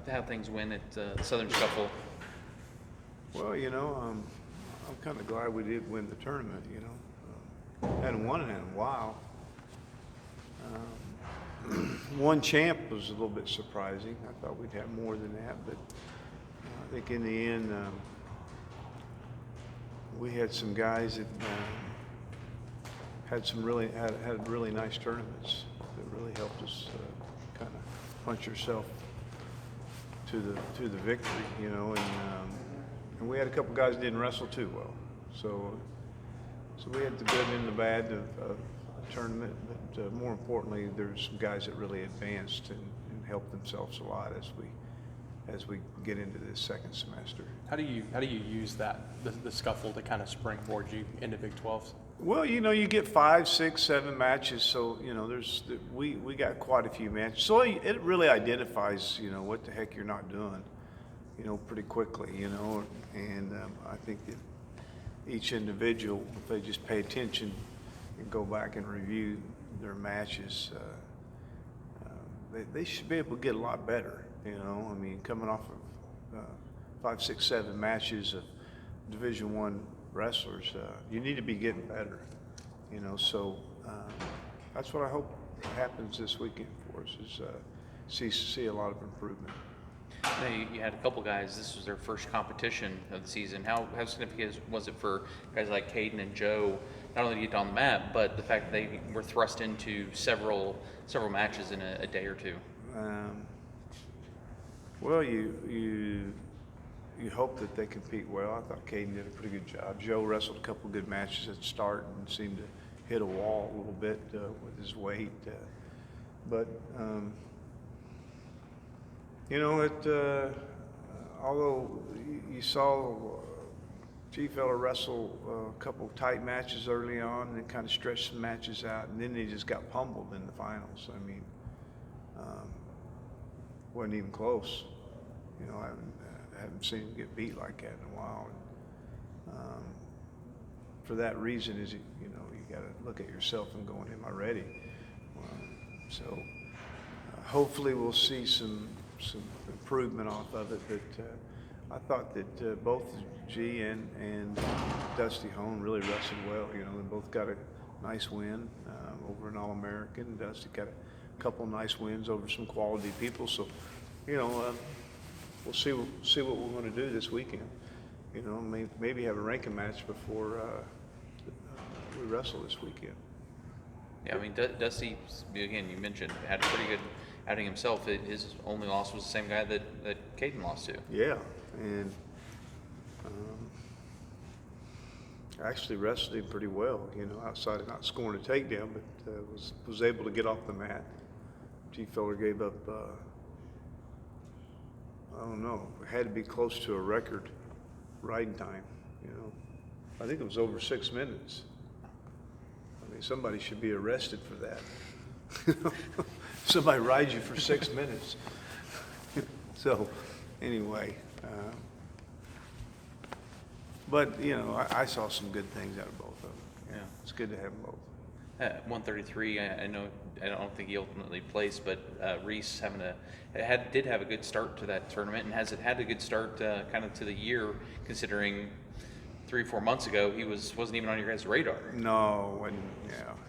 how things went at Southern Scuffle? Well, I'm kind of glad we did win the tournament. Hadn't won it in a while. One champ was a little bit surprising. I thought we'd have more than that, but I think in the end we had some guys that had really nice tournaments that really helped us kind of punch ourselves to the victory, and we had a couple guys that didn't wrestle too well. So we had the good and the bad of the tournament, but more importantly, there's some guys that really advanced and helped themselves a lot as we get into this second semester. How do you use the scuffle to kind of springboard you into Big 12s? Well, you get 5, 6, 7 matches, so we got quite a few matches. So it really identifies what the heck you're not doing, pretty quickly, and I think that each individual, if they just pay attention and go back and review their matches, they should be able to get a lot better. I mean, coming off of 5, 6, 7 matches of Division I wrestlers, you need to be getting better. So that's what I hope happens this weekend for us, is see a lot of improvement. Now, you had a couple guys, this was their first competition of the season. How significant was it for guys like Caden and Joe, not only to get on the map, but the fact that they were thrust into several matches in a day or two? Well, you hope that they compete well. I thought Caden did a pretty good job. Joe wrestled a couple good matches at the start and seemed to hit a wall a little bit with his weight. Although you saw G-Feller wrestle a couple of tight matches early on and then kind of stretched some matches out, and then they just got pummeled in the finals. I mean, wasn't even close. I haven't seen him get beat like that in a while. And, for that reason, you got to look at yourself and going, "Am I ready?" So hopefully we'll see some improvement off of it. But I thought that both G and Dusty Hone really wrestled well. They both got a nice win over an All-American. Dusty got a couple nice wins over some quality people. So, we'll see what we're going to do this weekend. Maybe have a ranking match before we wrestle this weekend. Yeah, I mean, Dusty, again, you mentioned, had a pretty good outing himself. His only loss was the same guy that Caden lost to. Yeah, and actually wrestled him pretty well, outside of not scoring a takedown, but was able to get off the mat. G-Feller gave up, I don't know, it had to be close to a record riding time, I think it was over 6 minutes. I mean, somebody should be arrested for that. Somebody rides you for 6 minutes. So, anyway, but I saw some good things out of both of them. Yeah, it's good to have them both. 133. I know. I don't think he ultimately placed, but Reese did have a good start to that tournament, and has it had a good start kind of to the year, considering 3 or 4 months ago he wasn't even on your guys' radar. No, and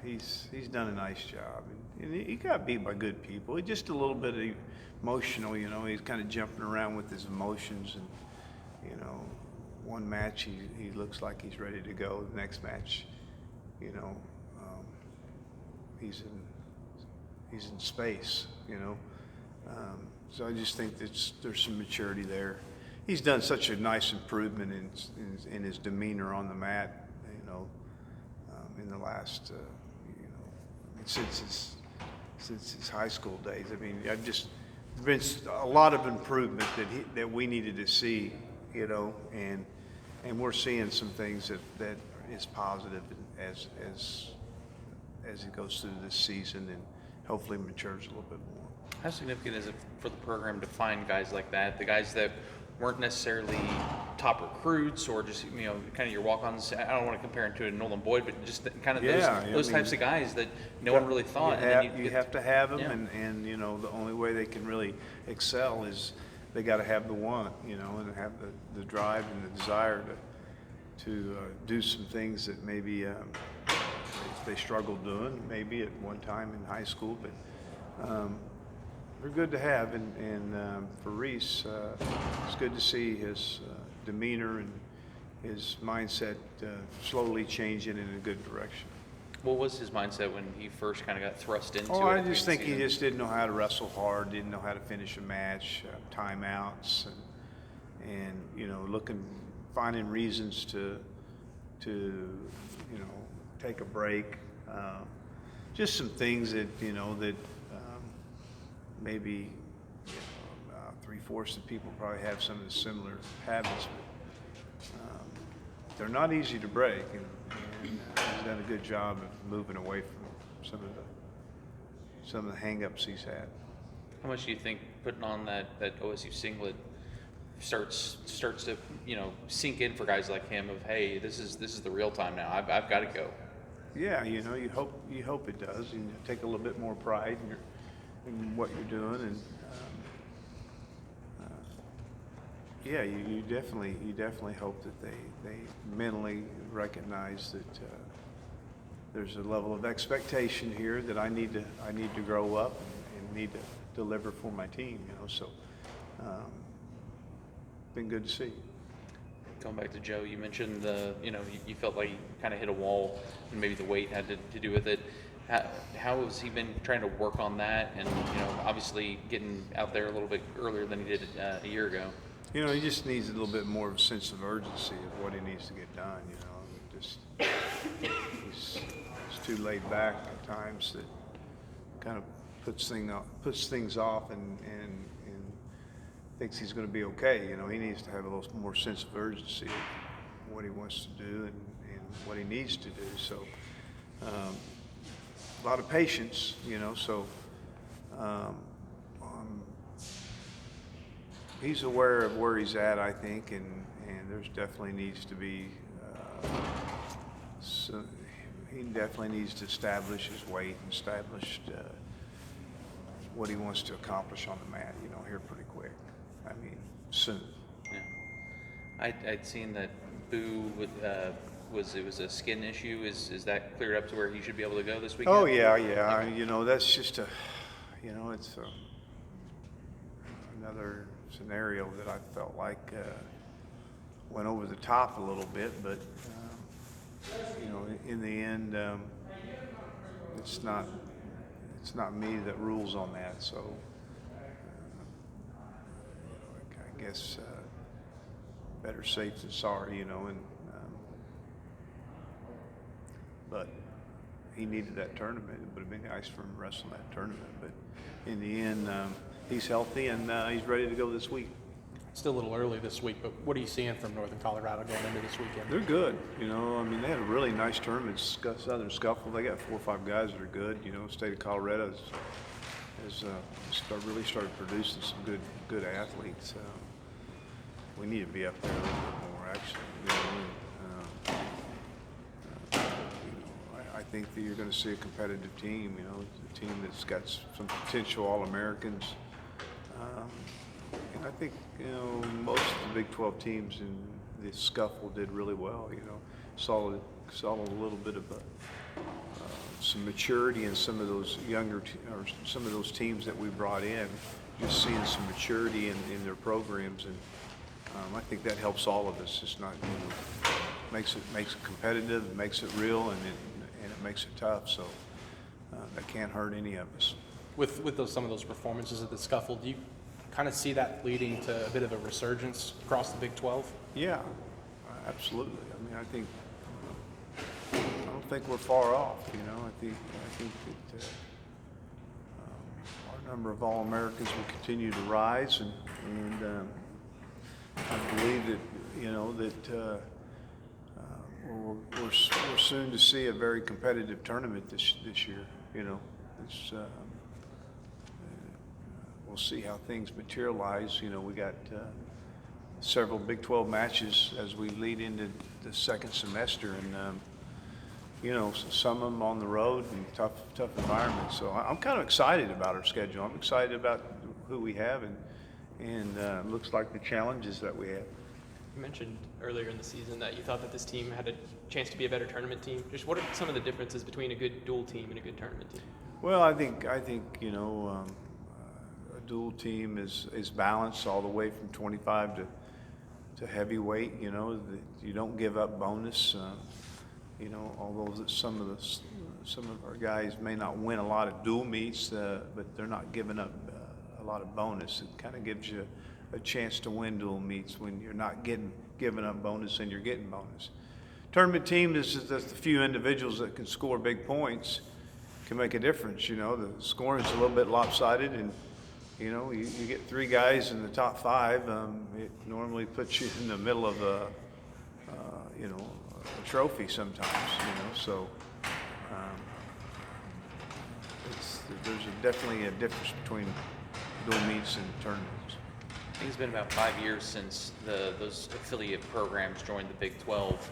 he's done a nice job, and he got beat by good people. He's just a little bit emotional, He's kind of jumping around with his emotions, and one match he looks like he's ready to go. The next match, he's in space, So I just think there's some maturity there. He's done such a nice improvement in his demeanor on the mat, in the last, since his high school days. I mean, there's been a lot of improvement that we needed to see, and we're seeing some things that is positive as he goes through this season and hopefully matures a little bit more. How significant is it for the program to find guys like that, the guys that weren't necessarily top recruits or just kind of your walk-ons? I don't want to compare them to a Nolan Boyd, but just kind of those types of guys that no one really thought. You have to have them, and the only way they can really excel is they got to have the want, you know, and have the drive and the desire to do some things that maybe they struggled doing maybe at one time in high school, but they're good to have. And for Reese, it's good to see his demeanor and his mindset slowly changing in a good direction. What was his mindset when he first kind of got thrust into it? Oh, I at the just beginning think of he the season? just didn't know how to wrestle hard, didn't know how to finish a match, timeouts, and you know, finding reasons to you know, take a break. Just some things that you know that maybe you know, 3/4 of people probably have some of the similar habits, but they're not easy to break. And he's done a good job of moving away from some of the hang-ups he's had. How much do you think putting on that OSU singlet starts to, you know, sink in for guys like him of, hey, this is the real time now. I've got to go. Yeah, you know, you hope it does, and you take a little bit more pride in what you're doing, and yeah, you definitely hope that they mentally recognize that there's a level of expectation here that I need to grow up and need to deliver for my team, you know. So been good to see. Going back to Joe, you mentioned you know, you felt like you kind of hit a wall, and maybe the weight had to do with it. How has he been trying to work on that, and you know, obviously getting out there a little bit earlier than he did a year ago? You know, he just needs a little bit more of a sense of urgency of what he needs to get done. You know, just he's too laid back at times that kind of puts things off and thinks he's going to be okay. You know, he needs to have a little more sense of urgency of what he wants to do and what he needs to do. So a lot of patience, you know. So he's aware of where he's at, I think, and there's definitely needs to be. So he definitely needs to establish his weight and establish what he wants to accomplish on the mat, you know, here pretty quick. I mean, soon. Yeah, I'd seen that Boo was a skin issue. Is that cleared up to where he should be able to go this weekend? Oh yeah. You know, that's just you know, it's another scenario that I felt like went over the top a little bit, but you know, in the end, it's not me that rules on that. So I guess better safe than sorry, you know. And but he needed that tournament. It would have been nice for him to wrestle that tournament. But in the end, he's healthy and he's ready to go this week. Still a little early this week, but what are you seeing from Northern Colorado going into this weekend? They're good, you know. I mean, they had a really nice tournament, Southern Scuffle. They got 4 or 5 guys that are good. You know, state of Colorado has really started producing some good athletes. We need to be up there a little bit more, actually. You know, I think that you're going to see a competitive team. You know, a team that's got some potential All-Americans. And I think, you know, most of the Big 12 teams in the Scuffle did really well. You know, saw a little bit of some maturity in some of those or some of those teams that we brought in. Just seeing some maturity in their programs, and I think that helps all of us. It's not, you know, makes it competitive, it makes it real, and it makes it tough. So that can't hurt any of us. With some of those performances at the Scuffle, do you kind of see that leading to a bit of a resurgence across the Big 12? Yeah, absolutely. I mean, I don't think we're far off. You know, I think that our number of All-Americans will continue to rise, and I believe that, you know, that we're soon to see a very competitive tournament this year. You know, it's. We'll see how things materialize. You know, we got several Big 12 matches as we lead into the second semester, and you know, some of them on the road and tough environments. So I'm kind of excited about our schedule. I'm excited about who we have, and looks like the challenges that we have. You mentioned earlier in the season that you thought that this team had a chance to be a better tournament team. Just what are some of the differences between a good dual team and a good tournament team? Well, I think you know, a dual team is balanced all the way from 25 to heavyweight. You know, you don't give up bonus. You know, although some of our guys may not win a lot of dual meets, but they're not giving up a lot of bonus. It kind of gives you a chance to win dual meets when you're not giving up bonus and you're getting bonus. Tournament team is just the few individuals that can score big points can make a difference. You know, the scoring is a little bit lopsided, and you know, you get 3 guys in the top 5. It normally puts you in the middle of a you know, a trophy sometimes. You know, so there's definitely a difference between dual meets and tournaments. I think it's been about 5 years since those affiliate programs joined the Big 12.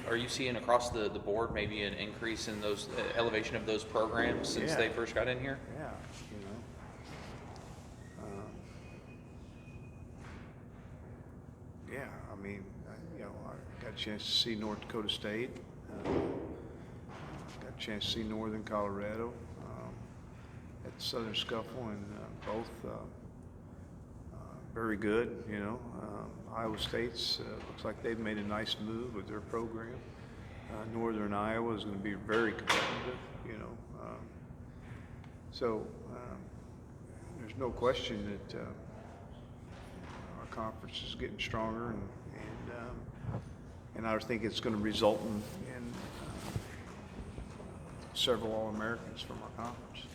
Are you seeing across the board maybe an increase in those elevation of those programs since they first got in here? Yeah, you know. Yeah, I mean, you know, I got a chance to see North Dakota State. Got a chance to see Northern Colorado at the Southern Scuffle, and both very good. You know, Iowa State's looks like they've made a nice move with their program. Northern Iowa is going to be very competitive. You know, so there's no question that our conference is getting stronger, and I think it's going to result in several All-Americans from our conference.